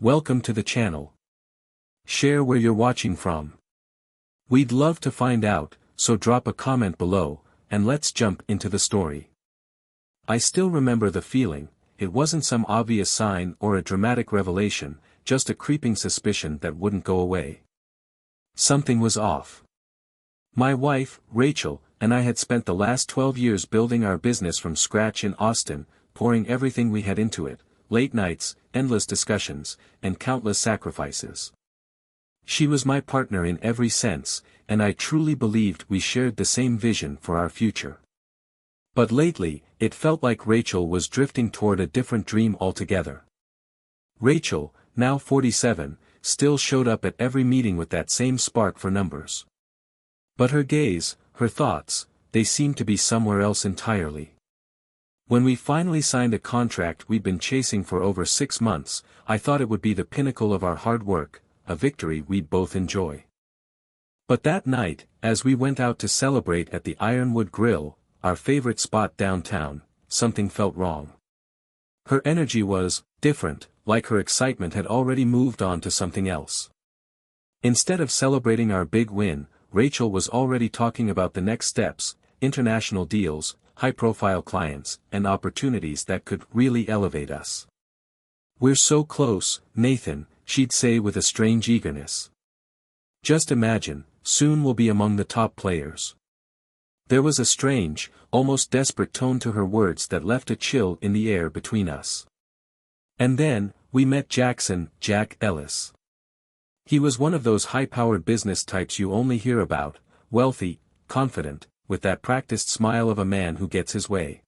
Welcome to the channel. Share where you're watching from. We'd love to find out, so drop a comment below, and let's jump into the story. I still remember the feeling. It wasn't some obvious sign or a dramatic revelation, just a creeping suspicion that wouldn't go away. Something was off. My wife, Rachel, and I had spent the last 12 years building our business from scratch in Austin, pouring everything we had into it, late nights, endless discussions, and countless sacrifices. She was my partner in every sense, and I truly believed we shared the same vision for our future. But lately, it felt like Rachel was drifting toward a different dream altogether. Rachel, now 47, still showed up at every meeting with that same spark for numbers. But her gaze, her thoughts, they seemed to be somewhere else entirely. When we finally signed a contract we'd been chasing for over 6 months, I thought it would be the pinnacle of our hard work, a victory we'd both enjoy. But that night, as we went out to celebrate at the Ironwood Grill, our favorite spot downtown, something felt wrong. Her energy was different, like her excitement had already moved on to something else. Instead of celebrating our big win, Rachel was already talking about the next steps, international deals, high-profile clients, and opportunities that could really elevate us. "We're so close, Nathan," she'd say with a strange eagerness. "Just imagine, soon we'll be among the top players." There was a strange, almost desperate tone to her words that left a chill in the air between us. And then, we met Jack Ellis. He was one of those high-powered business types you only hear about, wealthy, confident, with that practiced smile of a man who gets his way.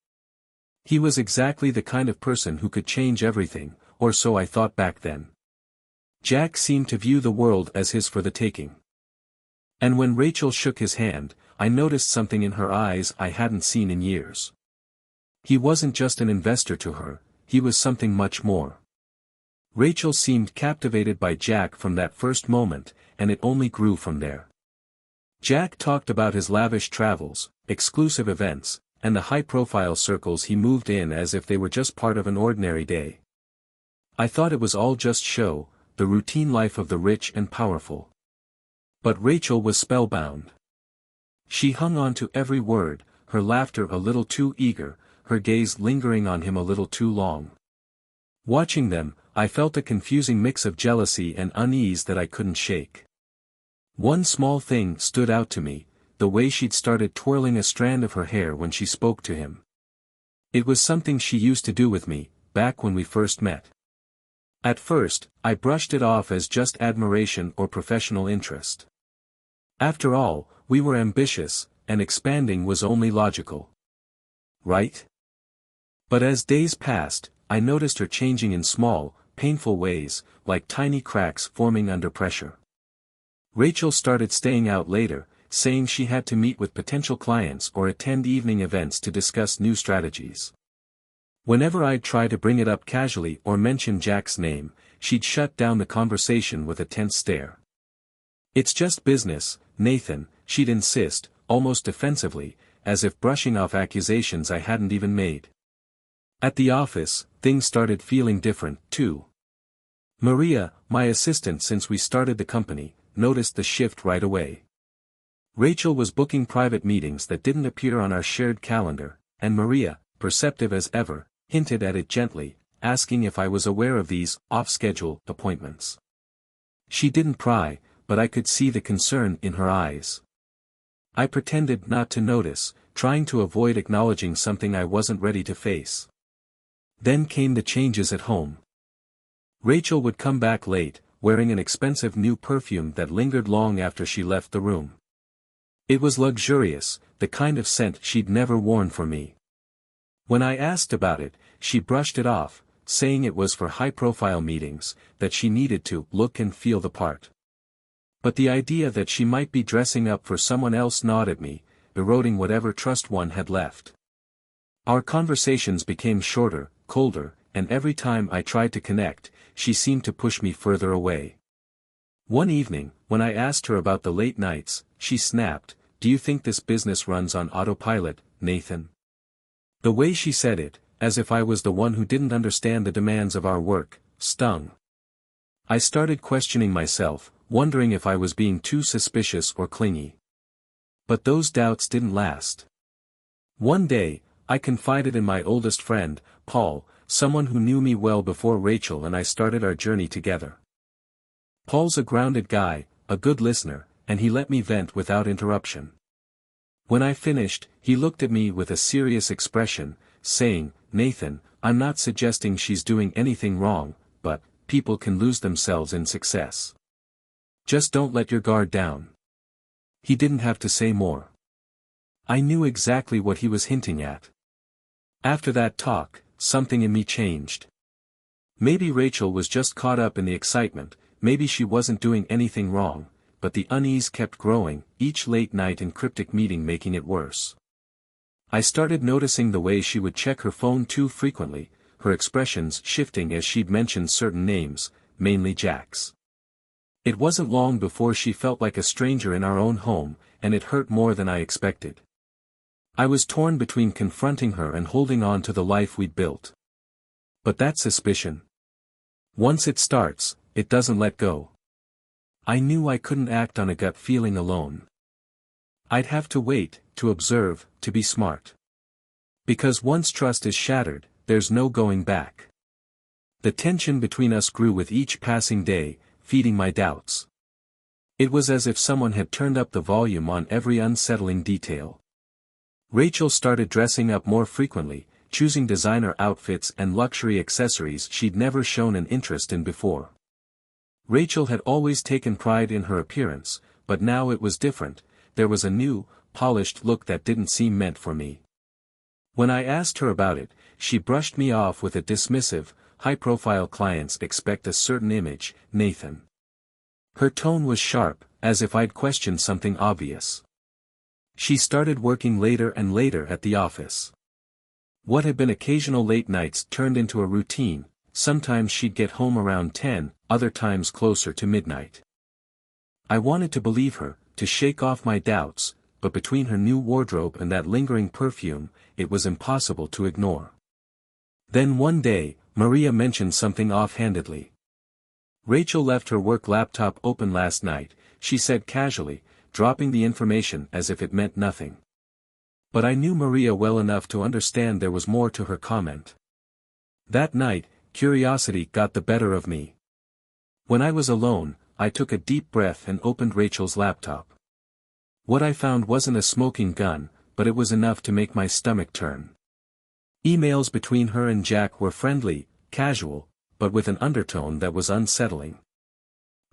He was exactly the kind of person who could change everything, or so I thought back then. Jack seemed to view the world as his for the taking. And when Rachel shook his hand, I noticed something in her eyes I hadn't seen in years. He wasn't just an investor to her, he was something much more. Rachel seemed captivated by Jack from that first moment, and it only grew from there. Jack talked about his lavish travels, exclusive events, and the high-profile circles he moved in as if they were just part of an ordinary day. I thought it was all just show, the routine life of the rich and powerful. But Rachel was spellbound. She hung on to every word, her laughter a little too eager, her gaze lingering on him a little too long. Watching them, I felt a confusing mix of jealousy and unease that I couldn't shake. One small thing stood out to me, the way she'd started twirling a strand of her hair when she spoke to him. It was something she used to do with me, back when we first met. At first, I brushed it off as just admiration or professional interest. After all, we were ambitious, and expanding was only logical. Right? But as days passed, I noticed her changing in small, painful ways, like tiny cracks forming under pressure. Rachel started staying out later, saying she had to meet with potential clients or attend evening events to discuss new strategies. Whenever I'd try to bring it up casually or mention Jack's name, she'd shut down the conversation with a tense stare. "It's just business, Nathan," she'd insist, almost defensively, as if brushing off accusations I hadn't even made. At the office, things started feeling different, too. Maria, my assistant since we started the company, noticed the shift right away. Rachel was booking private meetings that didn't appear on our shared calendar, and Maria, perceptive as ever, hinted at it gently, asking if I was aware of these off-schedule appointments. She didn't pry, but I could see the concern in her eyes. I pretended not to notice, trying to avoid acknowledging something I wasn't ready to face. Then came the changes at home. Rachel would come back late, wearing an expensive new perfume that lingered long after she left the room. It was luxurious, the kind of scent she'd never worn for me. When I asked about it, she brushed it off, saying it was for high-profile meetings, that she needed to look and feel the part. But the idea that she might be dressing up for someone else gnawed at me, eroding whatever trust one had left. Our conversations became shorter, colder, and every time I tried to connect, she seemed to push me further away. One evening, when I asked her about the late nights, she snapped, "Do you think this business runs on autopilot, Nathan?" The way she said it, as if I was the one who didn't understand the demands of our work, stung. I started questioning myself, wondering if I was being too suspicious or clingy. But those doubts didn't last. One day, I confided in my oldest friend, Paul, someone who knew me well before Rachel and I started our journey together. Paul's a grounded guy, a good listener, and he let me vent without interruption. When I finished, he looked at me with a serious expression, saying, "Nathan, I'm not suggesting she's doing anything wrong, but people can lose themselves in success. Just don't let your guard down." He didn't have to say more. I knew exactly what he was hinting at. After that talk, something in me changed. Maybe Rachel was just caught up in the excitement, maybe she wasn't doing anything wrong, but the unease kept growing, each late night and cryptic meeting making it worse. I started noticing the way she would check her phone too frequently, her expressions shifting as she'd mention certain names, mainly Jack's. It wasn't long before she felt like a stranger in our own home, and it hurt more than I expected. I was torn between confronting her and holding on to the life we'd built. But that suspicion. Once it starts, it doesn't let go. I knew I couldn't act on a gut feeling alone. I'd have to wait, to observe, to be smart. Because once trust is shattered, there's no going back. The tension between us grew with each passing day, feeding my doubts. It was as if someone had turned up the volume on every unsettling detail. Rachel started dressing up more frequently, choosing designer outfits and luxury accessories she'd never shown an interest in before. Rachel had always taken pride in her appearance, but now it was different, there was a new, polished look that didn't seem meant for me. When I asked her about it, she brushed me off with a dismissive, "High-profile clients expect a certain image, Nathan." Her tone was sharp, as if I'd questioned something obvious. She started working later and later at the office. What had been occasional late nights turned into a routine, sometimes she'd get home around 10, other times closer to midnight. I wanted to believe her, to shake off my doubts, but between her new wardrobe and that lingering perfume, it was impossible to ignore. Then one day, Maria mentioned something offhandedly. "Rachel left her work laptop open last night," she said casually, dropping the information as if it meant nothing. But I knew Maria well enough to understand there was more to her comment. That night, curiosity got the better of me. When I was alone, I took a deep breath and opened Rachel's laptop. What I found wasn't a smoking gun, but it was enough to make my stomach turn. Emails between her and Jack were friendly, casual, but with an undertone that was unsettling.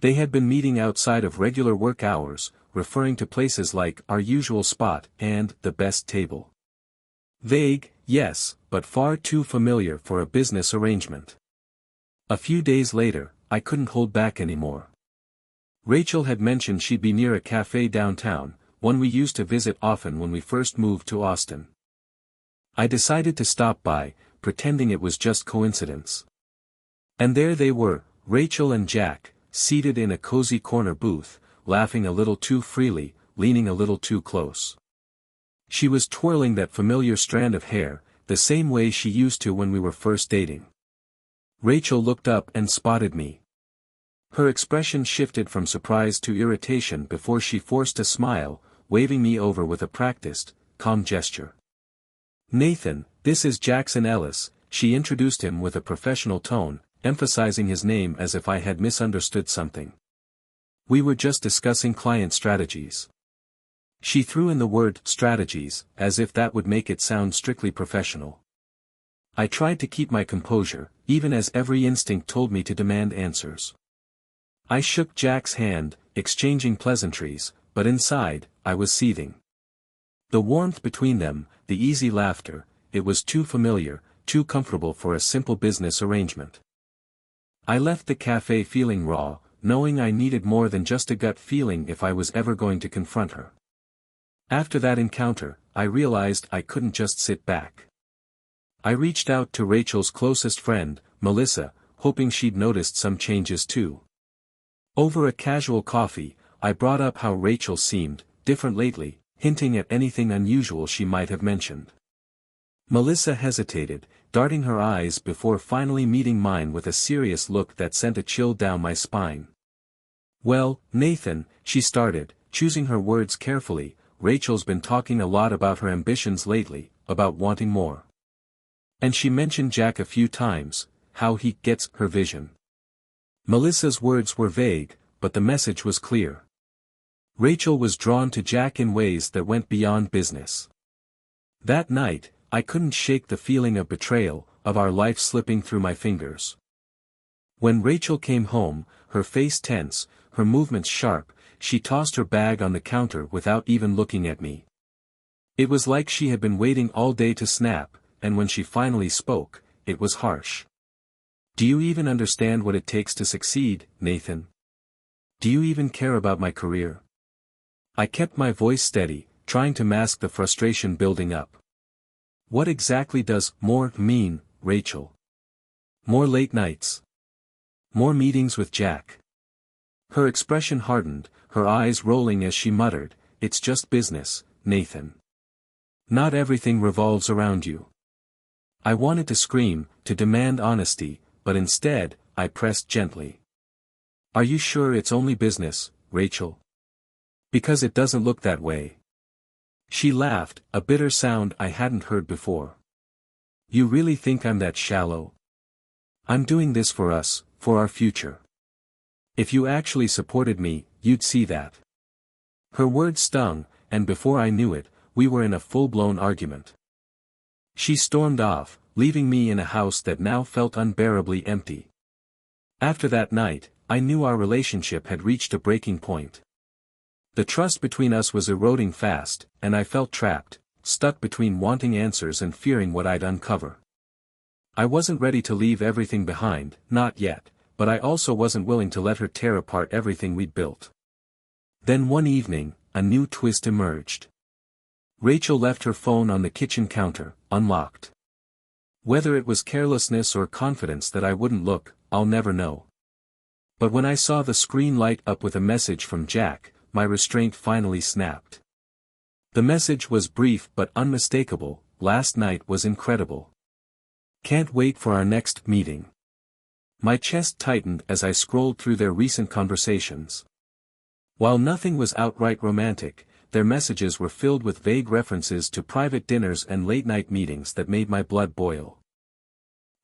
They had been meeting outside of regular work hours, referring to places like "our usual spot" and "the best table." Vague, yes, but far too familiar for a business arrangement. A few days later, I couldn't hold back anymore. Rachel had mentioned she'd be near a cafe downtown, one we used to visit often when we first moved to Austin. I decided to stop by, pretending it was just coincidence. And there they were, Rachel and Jack, seated in a cozy corner booth, laughing a little too freely, leaning a little too close. She was twirling that familiar strand of hair, the same way she used to when we were first dating. Rachel looked up and spotted me. Her expression shifted from surprise to irritation before she forced a smile, waving me over with a practiced, calm gesture. "Nathan, this is Jackson Ellis," she introduced him with a professional tone, emphasizing his name as if I had misunderstood something. "We were just discussing client strategies." She threw in the word "strategies," as if that would make it sound strictly professional. I tried to keep my composure, even as every instinct told me to demand answers. I shook Jack's hand, exchanging pleasantries, but inside, I was seething. The warmth between them, the easy laughter, it was too familiar, too comfortable for a simple business arrangement. I left the cafe feeling raw, knowing I needed more than just a gut feeling if I was ever going to confront her. After that encounter, I realized I couldn't just sit back. I reached out to Rachel's closest friend, Melissa, hoping she'd noticed some changes too. Over a casual coffee, I brought up how Rachel seemed different lately, hinting at anything unusual she might have mentioned. Melissa hesitated, darting her eyes before finally meeting mine with a serious look that sent a chill down my spine. "Well, Nathan," she started, choosing her words carefully, "Rachel's been talking a lot about her ambitions lately, about wanting more. And she mentioned Jack a few times, how he gets her vision." Melissa's words were vague, but the message was clear. Rachel was drawn to Jack in ways that went beyond business. That night, I couldn't shake the feeling of betrayal, of our life slipping through my fingers. When Rachel came home, her face tense, her movements sharp, she tossed her bag on the counter without even looking at me. It was like she had been waiting all day to snap, and when she finally spoke, it was harsh. "Do you even understand what it takes to succeed, Nathan? Do you even care about my career?" I kept my voice steady, trying to mask the frustration building up. "What exactly does more mean, Rachel? More late nights? More meetings with Jack?" Her expression hardened, her eyes rolling as she muttered, "It's just business, Nathan. Not everything revolves around you." I wanted to scream, to demand honesty, but instead, I pressed gently. "Are you sure it's only business, Rachel? Because it doesn't look that way." She laughed, a bitter sound I hadn't heard before. "You really think I'm that shallow? I'm doing this for us, for our future. If you actually supported me, you'd see that." Her words stung, and before I knew it, we were in a full-blown argument. She stormed off, leaving me in a house that now felt unbearably empty. After that night, I knew our relationship had reached a breaking point. The trust between us was eroding fast, and I felt trapped, stuck between wanting answers and fearing what I'd uncover. I wasn't ready to leave everything behind, not yet, but I also wasn't willing to let her tear apart everything we'd built. Then one evening, a new twist emerged. Rachel left her phone on the kitchen counter, unlocked. Whether it was carelessness or confidence that I wouldn't look, I'll never know. But when I saw the screen light up with a message from Jack, my restraint finally snapped. The message was brief but unmistakable. "Last night was incredible. Can't wait for our next meeting." My chest tightened as I scrolled through their recent conversations. While nothing was outright romantic, their messages were filled with vague references to private dinners and late-night meetings that made my blood boil.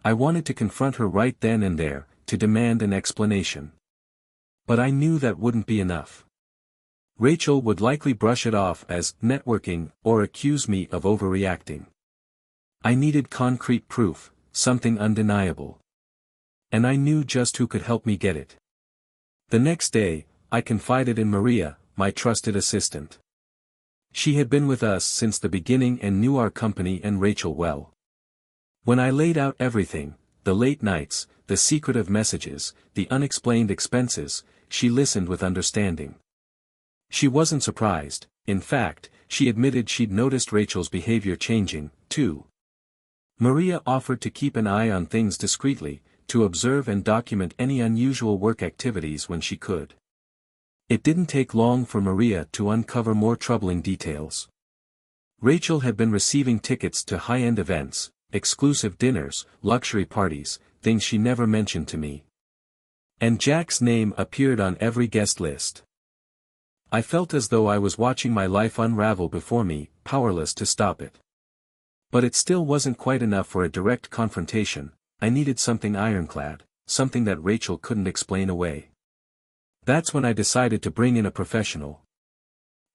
I wanted to confront her right then and there, to demand an explanation. But I knew that wouldn't be enough. Rachel would likely brush it off as networking or accuse me of overreacting. I needed concrete proof, something undeniable. And I knew just who could help me get it. The next day, I confided in Maria, my trusted assistant. She had been with us since the beginning and knew our company and Rachel well. When I laid out everything, the late nights, the secretive messages, the unexplained expenses, she listened with understanding. She wasn't surprised. In fact, she admitted she'd noticed Rachel's behavior changing, too. Maria offered to keep an eye on things discreetly, to observe and document any unusual work activities when she could. It didn't take long for Maria to uncover more troubling details. Rachel had been receiving tickets to high-end events, exclusive dinners, luxury parties, things she never mentioned to me. And Jack's name appeared on every guest list. I felt as though I was watching my life unravel before me, powerless to stop it. But it still wasn't quite enough for a direct confrontation. I needed something ironclad, something that Rachel couldn't explain away. That's when I decided to bring in a professional.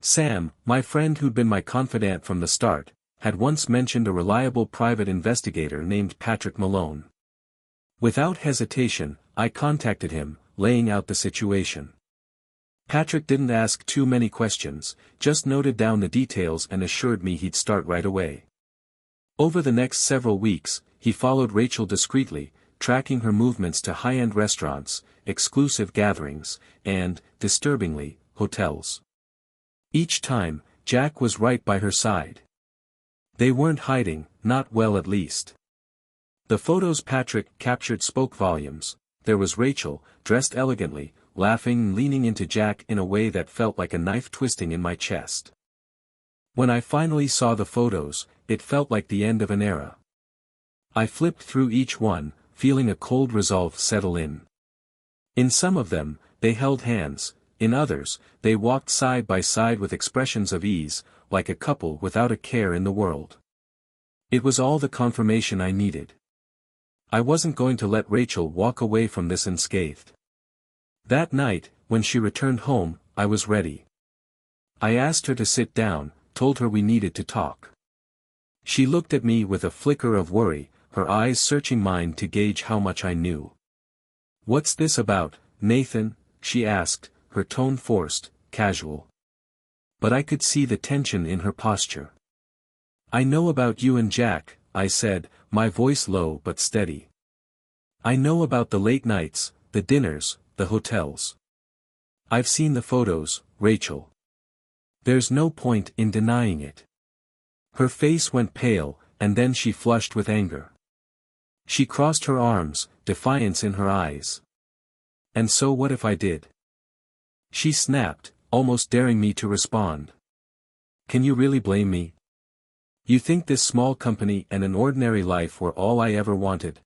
Sam, my friend who'd been my confidant from the start, had once mentioned a reliable private investigator named Patrick Malone. Without hesitation, I contacted him, laying out the situation. Patrick didn't ask too many questions, just noted down the details and assured me he'd start right away. Over the next several weeks, he followed Rachel discreetly, tracking her movements to high-end restaurants, exclusive gatherings, and, disturbingly, hotels. Each time, Jack was right by her side. They weren't hiding, not well at least. The photos Patrick captured spoke volumes. There was Rachel, dressed elegantly, laughing and leaning into Jack in a way that felt like a knife twisting in my chest. When I finally saw the photos, it felt like the end of an era. I flipped through each one, feeling a cold resolve settle in. In some of them, they held hands, in others, they walked side by side with expressions of ease, like a couple without a care in the world. It was all the confirmation I needed. I wasn't going to let Rachel walk away from this unscathed. That night, when she returned home, I was ready. I asked her to sit down, told her we needed to talk. She looked at me with a flicker of worry, her eyes searching mine to gauge how much I knew. "What's this about, Nathan?" she asked, her tone forced, casual. But I could see the tension in her posture. "I know about you and Jack," I said, my voice low but steady. "I know about the late nights, the dinners, the hotels. I've seen the photos, Rachel. There's no point in denying it." Her face went pale, and then she flushed with anger. She crossed her arms, defiance in her eyes. "And so what if I did?" she snapped, almost daring me to respond. "Can you really blame me? You think this small company and an ordinary life were all I ever wanted?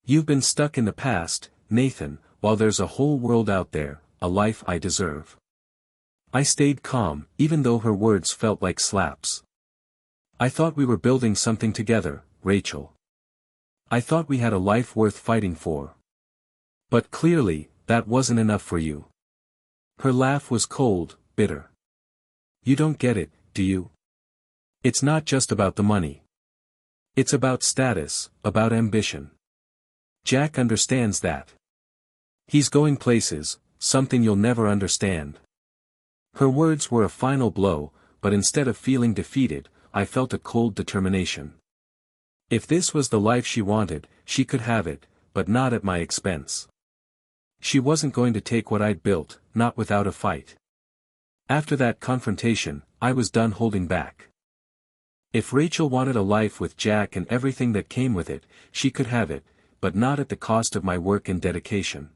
You've been stuck in the past, Nathan, while there's a whole world out there, a life I deserve." I stayed calm, even though her words felt like slaps. "I thought we were building something together, Rachel. I thought we had a life worth fighting for. But clearly, that wasn't enough for you." Her laugh was cold, bitter. "You don't get it, do you? It's not just about the money. It's about status, about ambition. Jack understands that. He's going places, something you'll never understand." Her words were a final blow, but instead of feeling defeated, I felt a cold determination. If this was the life she wanted, she could have it, but not at my expense. She wasn't going to take what I'd built, not without a fight. After that confrontation, I was done holding back. If Rachel wanted a life with Jack and everything that came with it, she could have it, but not at the cost of my work and dedication.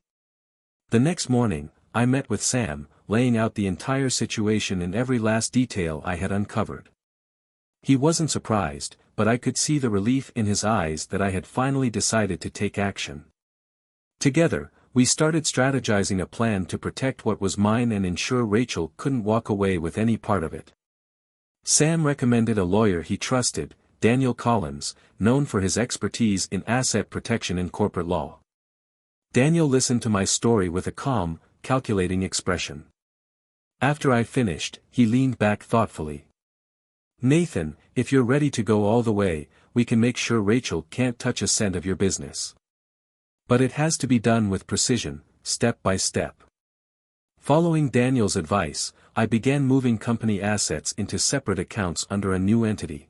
The next morning, I met with Sam, laying out the entire situation in every last detail I had uncovered. He wasn't surprised, but I could see the relief in his eyes that I had finally decided to take action. Together, we started strategizing a plan to protect what was mine and ensure Rachel couldn't walk away with any part of it. Sam recommended a lawyer he trusted, Daniel Collins, known for his expertise in asset protection and corporate law. Daniel listened to my story with a calm, calculating expression. After I finished, he leaned back thoughtfully. "Nathan, if you're ready to go all the way, we can make sure Rachel can't touch a cent of your business. But it has to be done with precision, step by step." Following Daniel's advice, I began moving company assets into separate accounts under a new entity.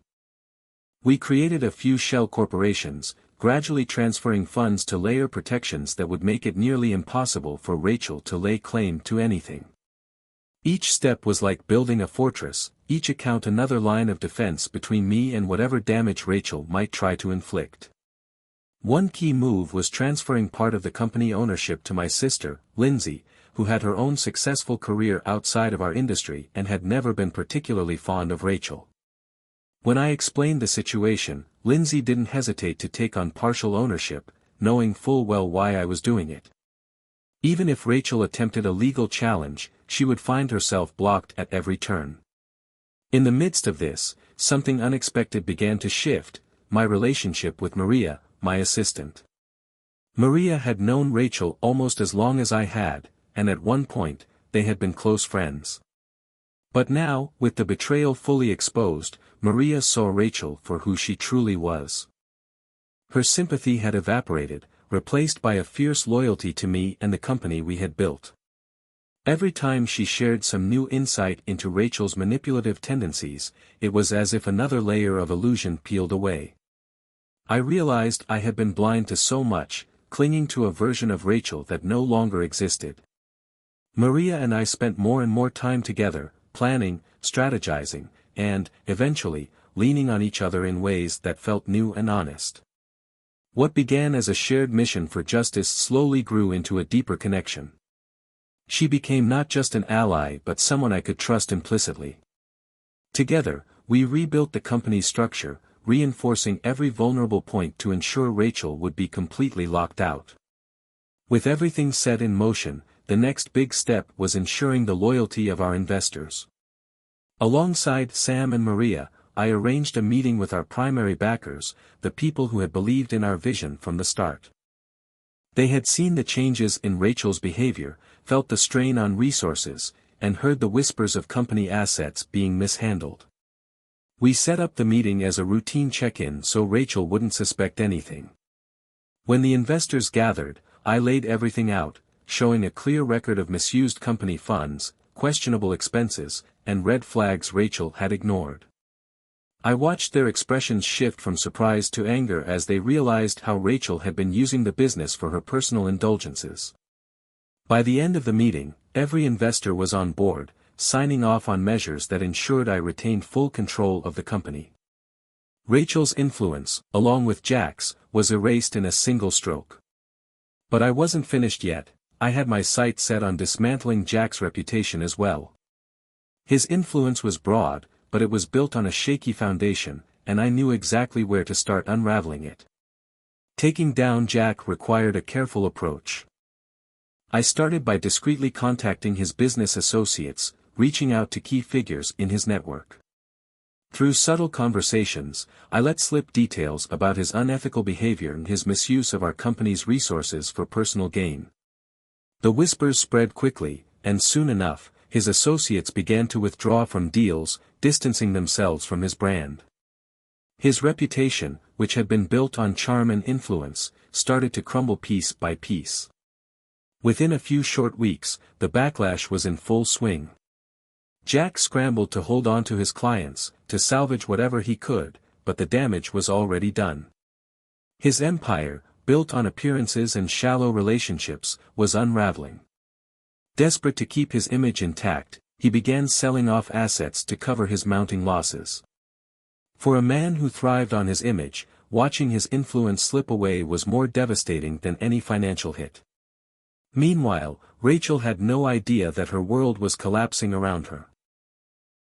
We created a few shell corporations, gradually transferring funds to layer protections that would make it nearly impossible for Rachel to lay claim to anything. Each step was like building a fortress, each account another line of defense between me and whatever damage Rachel might try to inflict. One key move was transferring part of the company ownership to my sister, Lindsay, who had her own successful career outside of our industry and had never been particularly fond of Rachel. When I explained the situation, Lindsay didn't hesitate to take on partial ownership, knowing full well why I was doing it. Even if Rachel attempted a legal challenge, she would find herself blocked at every turn. In the midst of this, something unexpected began to shift, my relationship with Maria, my assistant. Maria had known Rachel almost as long as I had, and at one point, they had been close friends. But now, with the betrayal fully exposed, Maria saw Rachel for who she truly was. Her sympathy had evaporated, replaced by a fierce loyalty to me and the company we had built. Every time she shared some new insight into Rachel's manipulative tendencies, it was as if another layer of illusion peeled away. I realized I had been blind to so much, clinging to a version of Rachel that no longer existed. Maria and I spent more and more time together, planning, strategizing, and, eventually, leaning on each other in ways that felt new and honest. What began as a shared mission for justice slowly grew into a deeper connection. She became not just an ally but someone I could trust implicitly. Together, we rebuilt the company's structure, reinforcing every vulnerable point to ensure Rachel would be completely locked out. With everything set in motion, the next big step was ensuring the loyalty of our investors. Alongside Sam and Maria, I arranged a meeting with our primary backers, the people who had believed in our vision from the start. They had seen the changes in Rachel's behavior, felt the strain on resources, and heard the whispers of company assets being mishandled. We set up the meeting as a routine check-in so Rachel wouldn't suspect anything. When the investors gathered, I laid everything out, showing a clear record of misused company funds, questionable expenses, and red flags Rachel had ignored. I watched their expressions shift from surprise to anger as they realized how Rachel had been using the business for her personal indulgences. By the end of the meeting, every investor was on board, signing off on measures that ensured I retained full control of the company. Rachel's influence, along with Jack's, was erased in a single stroke. But I wasn't finished yet. I had my sights set on dismantling Jack's reputation as well. His influence was broad, but it was built on a shaky foundation, and I knew exactly where to start unraveling it. Taking down Jack required a careful approach. I started by discreetly contacting his business associates, reaching out to key figures in his network. Through subtle conversations, I let slip details about his unethical behavior and his misuse of our company's resources for personal gain. The whispers spread quickly, and soon enough, his associates began to withdraw from deals, distancing themselves from his brand. His reputation, which had been built on charm and influence, started to crumble piece by piece. Within a few short weeks, the backlash was in full swing. Jack scrambled to hold on to his clients, to salvage whatever he could, but the damage was already done. His empire, built on appearances and shallow relationships, was unraveling. Desperate to keep his image intact, he began selling off assets to cover his mounting losses. For a man who thrived on his image, watching his influence slip away was more devastating than any financial hit. Meanwhile, Rachel had no idea that her world was collapsing around her.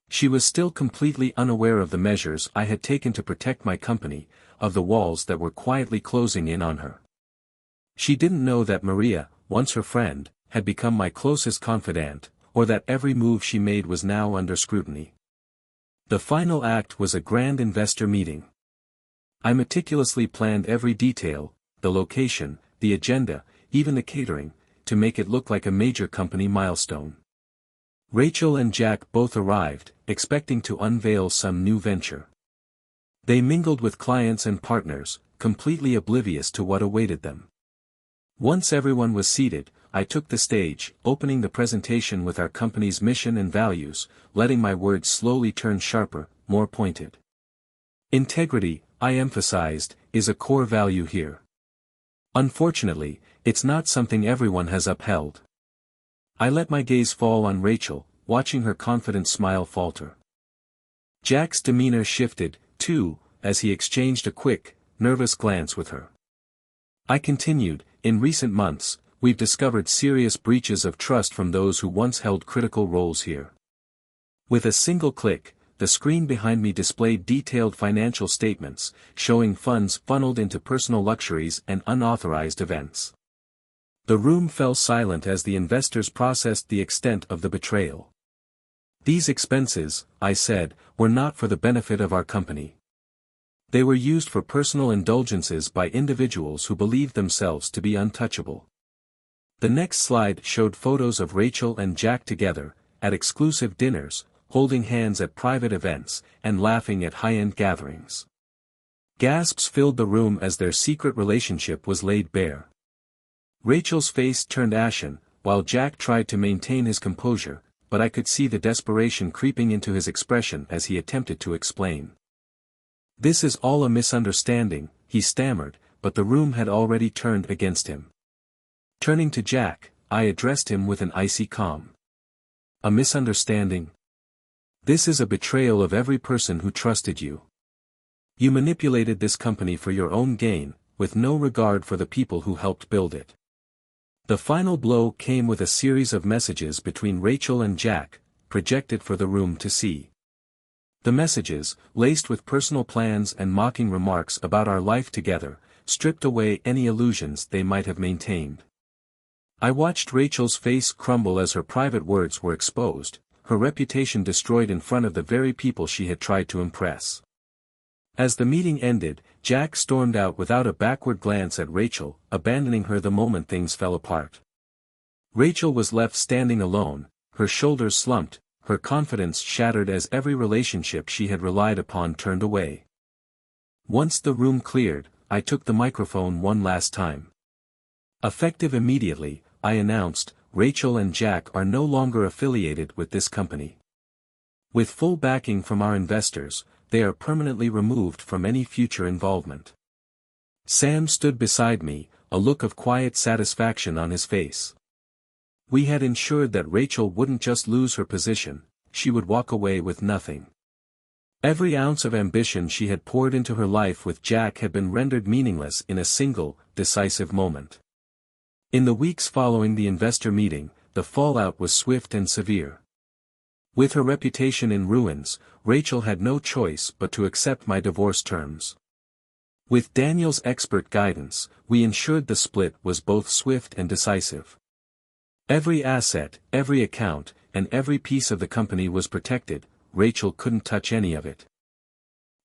She was still completely unaware of the measures I had taken to protect my company, of the walls that were quietly closing in on her. She didn't know that Maria, once her friend, had become my closest confidant, or that every move she made was now under scrutiny. The final act was a grand investor meeting. I meticulously planned every detail, the location, the agenda, even the catering, to make it look like a major company milestone. Rachel and Jack both arrived, expecting to unveil some new venture. They mingled with clients and partners, completely oblivious to what awaited them. Once everyone was seated, I took the stage, opening the presentation with our company's mission and values, letting my words slowly turn sharper, more pointed. Integrity, I emphasized, is a core value here. Unfortunately, it's not something everyone has upheld. I let my gaze fall on Rachel, watching her confident smile falter. Jack's demeanor shifted, too, as he exchanged a quick, nervous glance with her. I continued, in recent months, we've discovered serious breaches of trust from those who once held critical roles here. With a single click, the screen behind me displayed detailed financial statements, showing funds funneled into personal luxuries and unauthorized events. The room fell silent as the investors processed the extent of the betrayal. These expenses, I said, were not for the benefit of our company. They were used for personal indulgences by individuals who believed themselves to be untouchable. The next slide showed photos of Rachel and Jack together, at exclusive dinners, holding hands at private events, and laughing at high-end gatherings. Gasps filled the room as their secret relationship was laid bare. Rachel's face turned ashen, while Jack tried to maintain his composure, but I could see the desperation creeping into his expression as he attempted to explain. "This is all a misunderstanding," he stammered, but the room had already turned against him. Turning to Jack, I addressed him with an icy calm. "A misunderstanding? This is a betrayal of every person who trusted you. You manipulated this company for your own gain, with no regard for the people who helped build it." The final blow came with a series of messages between Rachel and Jack, projected for the room to see. The messages, laced with personal plans and mocking remarks about our life together, stripped away any illusions they might have maintained. I watched Rachel's face crumble as her private words were exposed, her reputation destroyed in front of the very people she had tried to impress. As the meeting ended, Jack stormed out without a backward glance at Rachel, abandoning her the moment things fell apart. Rachel was left standing alone, her shoulders slumped, her confidence shattered as every relationship she had relied upon turned away. Once the room cleared, I took the microphone one last time. Effective immediately, I announced, Rachel and Jack are no longer affiliated with this company. With full backing from our investors, they are permanently removed from any future involvement. Sam stood beside me, a look of quiet satisfaction on his face. We had ensured that Rachel wouldn't just lose her position, she would walk away with nothing. Every ounce of ambition she had poured into her life with Jack had been rendered meaningless in a single, decisive moment. In the weeks following the investor meeting, the fallout was swift and severe. With her reputation in ruins, Rachel had no choice but to accept my divorce terms. With Daniel's expert guidance, we ensured the split was both swift and decisive. Every asset, every account, and every piece of the company was protected. Rachel couldn't touch any of it.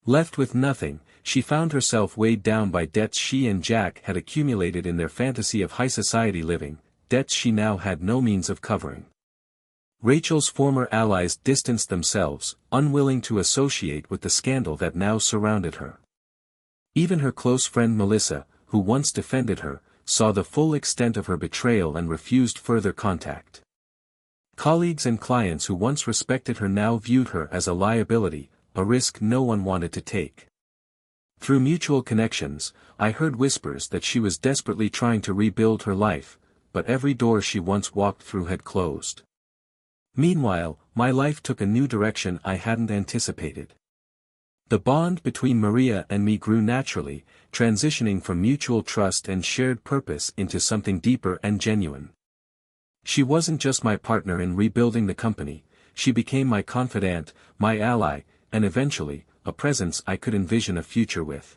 Left with nothing, she found herself weighed down by debts she and Jack had accumulated in their fantasy of high society living, debts she now had no means of covering. Rachel's former allies distanced themselves, unwilling to associate with the scandal that now surrounded her. Even her close friend Melissa, who once defended her, saw the full extent of her betrayal and refused further contact. Colleagues and clients who once respected her now viewed her as a liability, a risk no one wanted to take. Through mutual connections, I heard whispers that she was desperately trying to rebuild her life, but every door she once walked through had closed. Meanwhile, my life took a new direction I hadn't anticipated. The bond between Maria and me grew naturally, transitioning from mutual trust and shared purpose into something deeper and genuine. She wasn't just my partner in rebuilding the company, she became my confidant, my ally, and eventually, a presence I could envision a future with.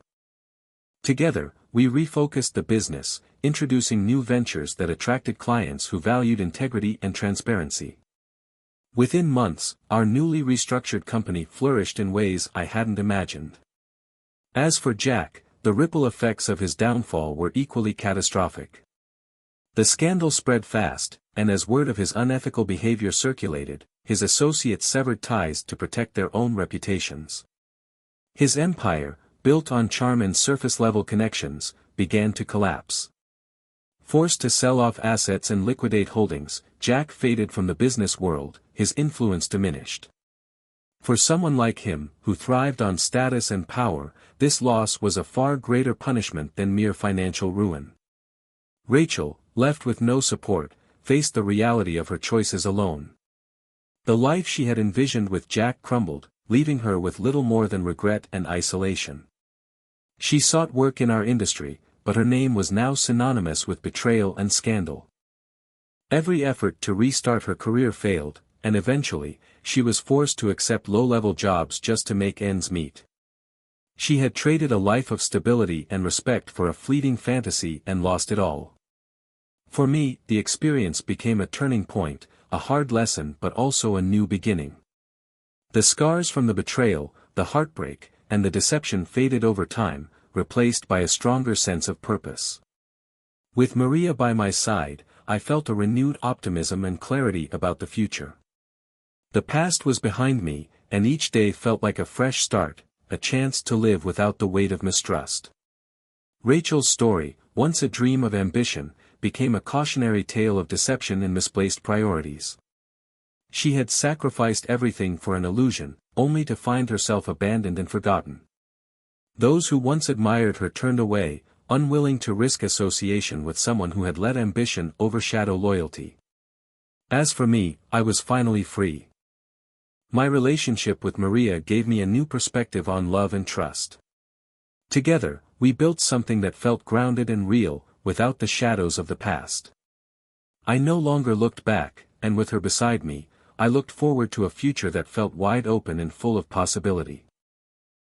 Together, we refocused the business, introducing new ventures that attracted clients who valued integrity and transparency. Within months, our newly restructured company flourished in ways I hadn't imagined. As for Jack, the ripple effects of his downfall were equally catastrophic. The scandal spread fast, and as word of his unethical behavior circulated, his associates severed ties to protect their own reputations. His empire, built on charm and surface-level connections, began to collapse. Forced to sell off assets and liquidate holdings, Jack faded from the business world, his influence diminished. For someone like him, who thrived on status and power, this loss was a far greater punishment than mere financial ruin. Rachel, left with no support, faced the reality of her choices alone. The life she had envisioned with Jack crumbled, leaving her with little more than regret and isolation. She sought work in our industry, but her name was now synonymous with betrayal and scandal. Every effort to restart her career failed, and eventually, she was forced to accept low-level jobs just to make ends meet. She had traded a life of stability and respect for a fleeting fantasy and lost it all. For me, the experience became a turning point, a hard lesson but also a new beginning. The scars from the betrayal, the heartbreak, and the deception faded over time, replaced by a stronger sense of purpose. With Maria by my side, I felt a renewed optimism and clarity about the future. The past was behind me, and each day felt like a fresh start, a chance to live without the weight of mistrust. Rachel's story, once a dream of ambition, became a cautionary tale of deception and misplaced priorities. She had sacrificed everything for an illusion, only to find herself abandoned and forgotten. Those who once admired her turned away, unwilling to risk association with someone who had let ambition overshadow loyalty. As for me, I was finally free. My relationship with Maria gave me a new perspective on love and trust. Together, we built something that felt grounded and real, without the shadows of the past. I no longer looked back, and with her beside me, I looked forward to a future that felt wide open and full of possibility.